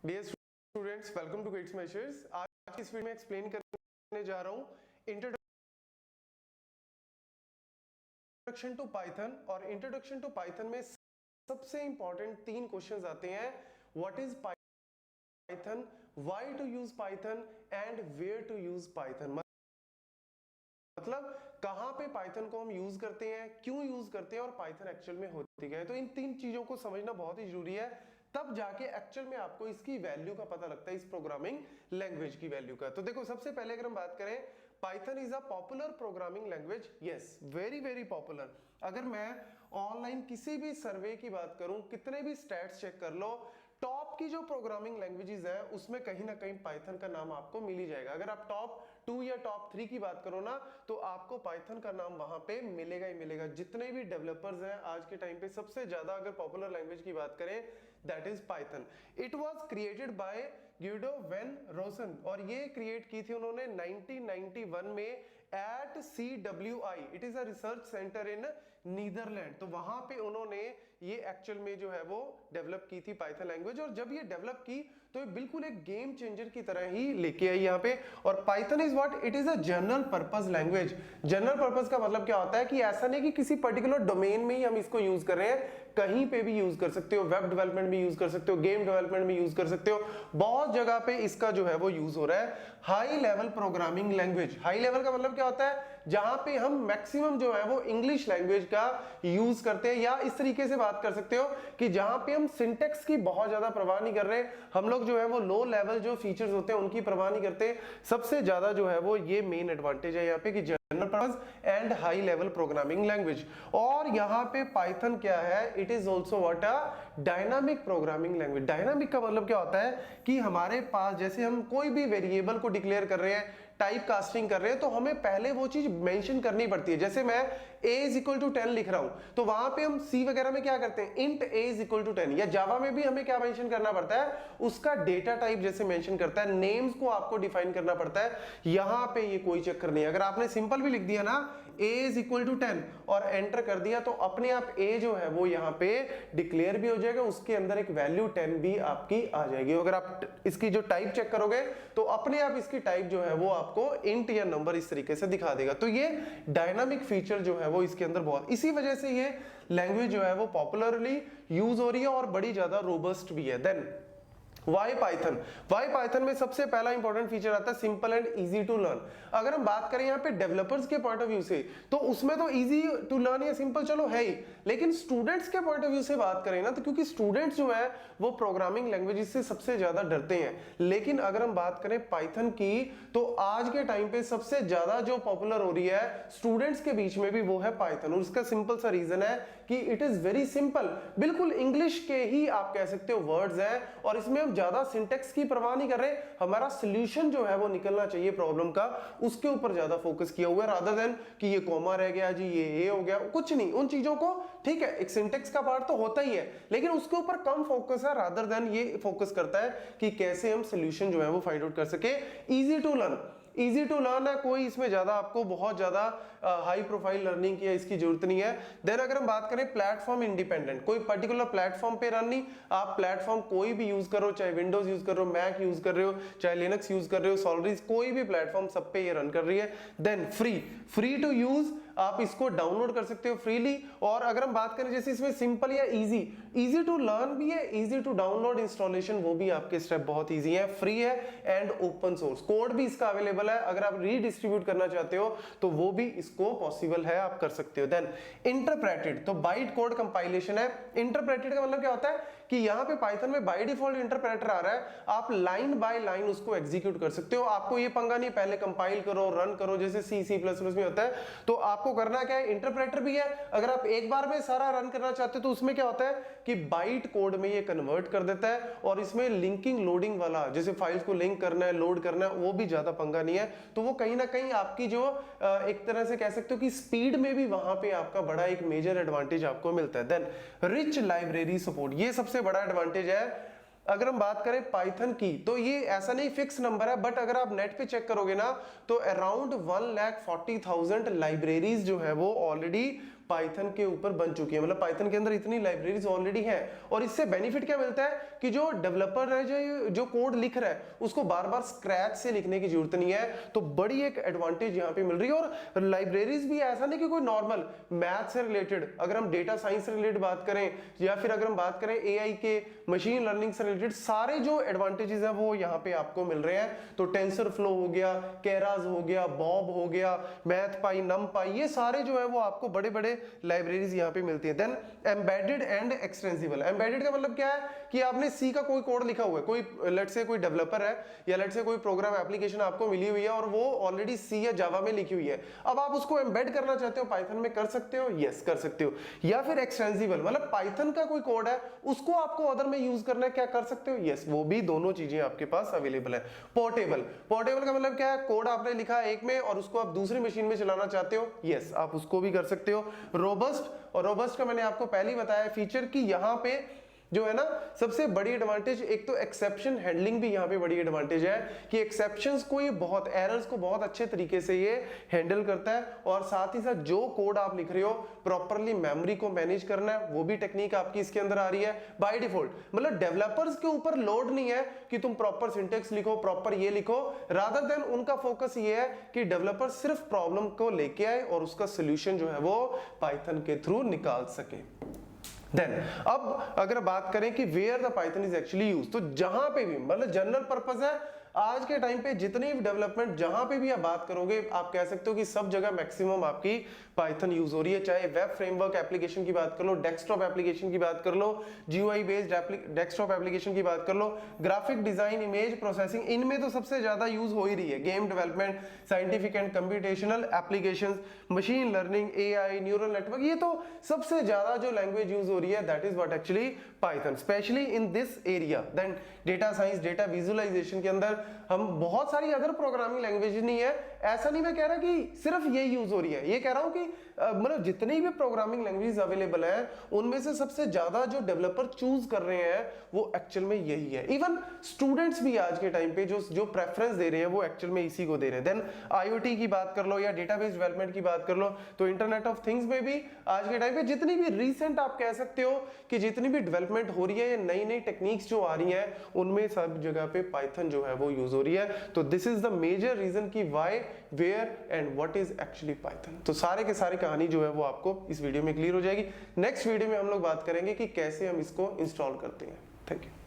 Dear students, welcome to quicks measures. आज की इस वीडियो में एक्सप्लेन करने जा रहा हूं इंट्रोडक्शन टू पाइथन। और इंट्रोडक्शन टू पाइथन में सबसे इंपॉर्टेंट 3 क्वेश्चंस आते हैं। What is Python, why to use Python and where to use Python. मतलब कहां पे पाइथन को हम यूज करते हैं, क्यों यूज करते हैं और पाइथन एक्चुअल में होती क्या है। तो इन 3 चीजों को समझना बहुत ही जरूरी है, तब जाके एक्चुअल में आपको इसकी वैल्यू का पता लगता है, इस प्रोग्रामिंग लैंग्वेज की वैल्यू का। तो देखो, सबसे पहले अगर हम बात करें, Python is a popular programming language. Yes, very very popular. अगर मैं ऑनलाइन किसी भी सर्वे की बात करूं, कितने भी स्टैट्स चेक कर लो, टॉप की जो प्रोग्रामिंग लैंग्वेजेस है उसमें कहीं ना कहीं पाइथन का नाम आपको मिल ही जाएगा। अगर आप टॉप 2 या टॉप 3 की बात करो ना, तो आपको पाइथन का नाम वहां पे मिलेगा ही मिलेगा। जितने भी डेवलपर्स हैं आज के टाइम पे, सबसे ज्यादा अगर पॉपुलर लैंग्वेज की बात करें, that is Python. It was created by Guido van Rossum, और ये क्रिएट की थी उन्होंने 1991 में at CWI। It is a research centre in Netherland. तो वहां पे उन्होंने ये एक्चुअल में जो है वो डेवलप की थी पाइथन लैंग्वेज। और जब ये डेवलप की तो ये बिल्कुल एक गेम चेंजर की तरह ही लेके आई यहाँ पे। और Python is what, it is a general purpose language. General purpose का मतलब क्या होता है कि ऐसा नहीं कि किसी पर्टिकुलर डोमेन में ही हम इसको यूज कर रहे हैं, कहीं पे भी यूज कर सकते हो। वेब डेवलपमेंट में यूज कर सकते हो, गेम डेवलपमेंट में यूज कर सकते हो, बहुत जगह पे इसका जो है वो यूज हो रहा है। High level programming language. High level का मतलब क्या होता है, जहां पे हम मैक्सिमम जो है वो इंग्लिश लैंग्वेज का यूज करते हैं, या इस तरीके से बात कर सकते हो कि जहां पे हम सिंटेक्स की बहुत ज्यादा परवाह नहीं कर रहे, हम लोग जो है वो लो लेवल जो फीचर्स होते हैं उनकी परवाह नहीं करते। सबसे ज्यादा जो है वो ये मेन एडवांटेज है यहाँ पे कि general purpose and high level programming language. और यहाँ पे पाइथन क्या है, it is also what a dynamic programming language. Dynamic का मतलब क्या होता है कि हमारे पास जैसे हम कोई भी वेरिएबल को डिक्लेयर कर रहे हैं, टाइप कास्टिंग कर रहे हैं, तो हमें पहले वो चीज मेंशन करनी पड़ती है। जैसे मैं a इज इक्वल टू 10 लिख रहा हूं, तो वहां पे हम सी वगैरह में क्या करते हैं, int a is equal to 10। या जावा में भी हमें क्या मेंशन करना पड़ता है, उसका डेटा टाइप जैसे मेंशन करता है, नेम्स को आपको डिफाइन करना पड़ता है। यहां पे ये कोई चक्कर नहीं है। अगर आपने सिंपल भी लिख दिया ना a इज इक्वल टू 10 और एंटर कर दिया, तो अपने आप a जो है वो यहाँ पे डिक्लेयर भी हो जाएगा, उसके अंदर एक वैल्यू 10 भी आपकी आ जाएगी। अगर आप इसकी जो टाइप चेक करोगे तो अपने आप इसकी टाइप जो है वो आपको इंट या नंबर इस तरीके से दिखा देगा। तो ये डायनामिक फीचर जो है वो इसके अंदर बहुत, इसी वजह से ये लैंग्वेज जो है वो पॉपुलरली यूज हो रही है और बड़ी ज्यादा रोबस्ट भी है। Then why Python. Why Python में सबसे पहला इंपॉर्टेंट फीचर आता है simple and easy to learn. अगर हम बात करें यहाँ पे डेवलपर्स के पॉइंट ऑफ व्यू से, तो उसमें तो इजी टू लर्न या सिंपल चलो है ही, लेकिन स्टूडेंट्स के पॉइंट ऑफ व्यू से बात करें ना, तो क्योंकि स्टूडेंट्स जो है वो प्रोग्रामिंग लैंग्वेजेस से सबसे ज्यादा डरते हैं। लेकिन अगर हम बात करें पाइथन की, तो आज के टाइम पे सबसे ज्यादा जो पॉपुलर हो रही है स्टूडेंट्स के बीच में भी, वो है पाइथन। और उसका सिंपल सा रीजन है कि इट इज वेरी सिंपल, बिल्कुल इंग्लिश के ही आप कह सकते हो वर्ड्स हैं, और इसमें हम ज्यादा सिंटेक्स की परवाह नहीं कर रहे। हमारा सॉल्यूशन जो है वो निकलना चाहिए प्रॉब्लम का, उसके ऊपर ज्यादा फोकस किया हुआ है, रादर देन कि ये कॉमा रह गया जी, ये हो गया, कुछ नहीं। उन चीजों को, ठीक है, एक सिंटेक्स का पार्ट तो होता ही है, लेकिन उसके ऊपर कम फोकस है, रादर देन ये फोकस करता है कि कैसे हम सॉल्यूशन जो है वो फाइंड आउट कर सके। Easy to learn, easy to learn है, कोई इसमें ज्यादा आपको बहुत ज्यादा हाई प्रोफाइल लर्निंग की इसकी जरूरत नहीं है। देन अगर हम बात करें प्लेटफॉर्म इंडिपेंडेंट, कोई पर्टिकुलर प्लेटफॉर्म पे रन नहीं, आप प्लेटफॉर्म कोई भी यूज करो, चाहे विंडोज यूज कर रहे हो, मैक यूज कर रहे हो, चाहे लिनक्स यूज कर रहे हो, सॉलरिस, कोई भी प्लेटफॉर्म सब पे ये रन कर रही है। देन फ्री टू यूज, आप इसको डाउनलोड कर सकते हो फ्रीली। और अगर हम बात करें जैसे इसमें सिंपल या इजी टू लर्न भी है, इजी टू डाउनलोड, इंस्टॉलेशन वो भी आपके स्टेप बहुत इजी है, फ्री है एंड ओपन सोर्स। कोड भी इसका अवेलेबल है, अगर आप रीडिस्ट्रीब्यूट करना चाहते हो तो वो भी इसको पॉसिबल है, आप कर सकते हो। देन इंटरप्रेटेड, तो बाइट कोड कंपाइलेशन है। इंटरप्रेटेड का मतलब क्या होता है कि यहाँ पे पाइथन में बाय डिफॉल्ट इंटरप्रेटर आ रहा है, आप लाइन बाय लाइन उसको एग्जीक्यूट कर सकते हो। आपको ये पंगा नहीं पहले कंपाइल करो, रन करो, जैसे C++ में होता है। तो आपको करना क्या है, इंटरप्रेटर भी है, अगर आप एक बार में सारा रन करना चाहते हो तो उसमें क्या होता है कि बाइट कोड में ये कन्वर्ट कर देता है, और इसमें लिंकिंग लोडिंग वाला, जैसे फाइल्स को लिंक करना है, लोड करना है, वो भी ज्यादा पंगा नहीं है। तो वो कहीं ना कहीं आपकी जो एक तरह से कह सकते हो कि स्पीड में भी वहां पे आपका बड़ा एक मेजर एडवांटेज आपको मिलता है। देन रिच लाइब्रेरी सपोर्ट, ये सबसे बड़ा एडवांटेज है। अगर हम बात करें पाइथन की, तो ये ऐसा नहीं फिक्स नंबर है, बट अगर आप नेट पे चेक करोगे ना, तो अराउंड 1,40,000 लाइब्रेरीज जो है वो ऑलरेडी पाइथन के ऊपर बन चुकी है, मतलब पाइथन के अंदर इतनी लाइब्रेरीज ऑलरेडी हैं। और इससे बेनिफिट क्या मिलता है कि जो डेवलपर है जो कोड लिख रहा है उसको बार बार स्क्रैच से लिखने की जरूरत नहीं है, तो बड़ी एक एडवांटेज यहाँ पे मिल रही है। और लाइब्रेरीज भी ऐसा नहीं कि कोई नॉर्मल मैथ से रिलेटेड, अगर हम डेटा साइंस से रिलेटेड बात करें या फिर अगर हम बात करें एआई के मशीन लर्निंग से रिलेटेड, सारे जो एडवांटेजेस हैं वो यहाँ पे आपको मिल रहे हैं। तो टेंसर फ्लो हो गया, केरास हो गया, बॉब हो गया, मैथ पाई, नम पाई, ये सारे जो है वो आपको बड़े बड़े लाइब्रेरीज यहाँ पे मिलती है। Then embedded and extensible. Embedded का मतलब क्या है कि आपने सी का कोई कोड लिखा हुआ है, कोई लेट्स से कोई डेवलपर है या लेट्स से कोई प्रोग्राम एप्लीकेशन आपको मिली हुई है और वो ऑलरेडी सी या जावा में लिखी हुई है, अब आप उसको एम्बेड करना चाहते हो पाइथन में, कर सकते हो, यस कर सकते हो। या फिर एक्सटेंसिबल, मतलब पाइथन का कोई कोड है उसको आपको अदर में यूज करना है, क्या कर सकते हो, यस, वो भी दोनों चीजें आपके पास अवेलेबल है। पोर्टेबल, पोर्टेबल का मतलब क्या है, कोड आपने लिखा एक में और उसको आप दूसरी मशीन में चलाना चाहते हो, यस आप उसको भी कर सकते हो। रोबस्ट, और रोबस्ट का मैंने आपको पहले ही बताया फीचर कि यहाँ पे जो है ना सबसे बड़ी एडवांटेज, एक तो एक्सेप्शन हैंडलिंग भी यहाँ पे बड़ी एडवांटेज है कि एक्सेप्शंस को ये बहुत, एरर्स को बहुत अच्छे तरीके से ये हैंडल करता है। और साथ ही साथ जो कोड आप लिख रहे हो प्रॉपरली मेमोरी को मैनेज करना है, वो भी टेक्निक आपकी इसके अंदर आ रही है बाय डिफॉल्ट। मतलब डेवलपर्स के ऊपर लोड नहीं है कि तुम प्रॉपर सिंटेक्स लिखो, प्रॉपर ये लिखो, रादर देन उनका फोकस ये है कि डेवलपर सिर्फ प्रॉब्लम को लेके आए और उसका सोल्यूशन जो है वो पाइथन के थ्रू निकाल सके। देन अब अगर बात करें कि where the Python is actually use, तो जहां पे भी मतलब जनरल पर्पस है आज के टाइम पे, जितनी भी डेवलपमेंट जहां पे भी आप बात करोगे आप कह सकते हो कि सब जगह मैक्सिमम आपकी पाइथन यूज हो रही है। चाहे वेब फ्रेमवर्क एप्लीकेशन की बात कर लो, डेस्कटॉप एप्लीकेशन की बात कर लो, जीयूआई बेस्ड डेस्कटॉप एप्लीकेशन की बात कर लो, ग्राफिक डिजाइन, इमेज प्रोसेसिंग, इनमें तो सबसे ज्यादा यूज हो ही रही है। Game development, scientific and computational applications, machine learning, AI, neural network, ये तो सबसे ज्यादा जो लैंग्वेज यूज हो रही है that is what actually Python, specially in this area. Then data science, data visualisation के अंदर हम बहुत सारी अदर प्रोग्रामिंग लैंग्वेज नहीं है, ऐसा नहीं मैं कह रहा कि सिर्फ ये यूज हो रही है, ये कह रहा हूं कि मतलब जितनी भी प्रोग्रामिंग लैंग्वेज अवेलेबल है उनमें से सबसे ज्यादा जो डेवलपर चूज कर रहे हैं वो एक्चुअल में यही है। इवन स्टूडेंट्स भी आज के टाइम पे जो प्रेफरेंस दे रहे हैं वो एक्चुअल में इसी को दे रहे हैं। देन आईओटी की बात कर लो या डेटाबेस डेवलपमेंट की बात कर लो, तो इंटरनेट ऑफ थिंग्स में भी आज के टाइम पे जितनी भी रिसेंट आप कह सकते हो कि जितनी भी डेवलपमेंट हो रही है या नई नई टेक्निक्स जो आ रही हैं उनमें सब जगह पे पाइथन जो है वो यूज हो रही है। तो this is the major reason कि why, where and what is actually Python. तो सारे के सारे कहानी जो है वो आपको इस वीडियो में क्लियर हो जाएगी। नेक्स्ट वीडियो में हम लोग बात करेंगे कि कैसे हम इसको इंस्टॉल करते हैं। Thank you.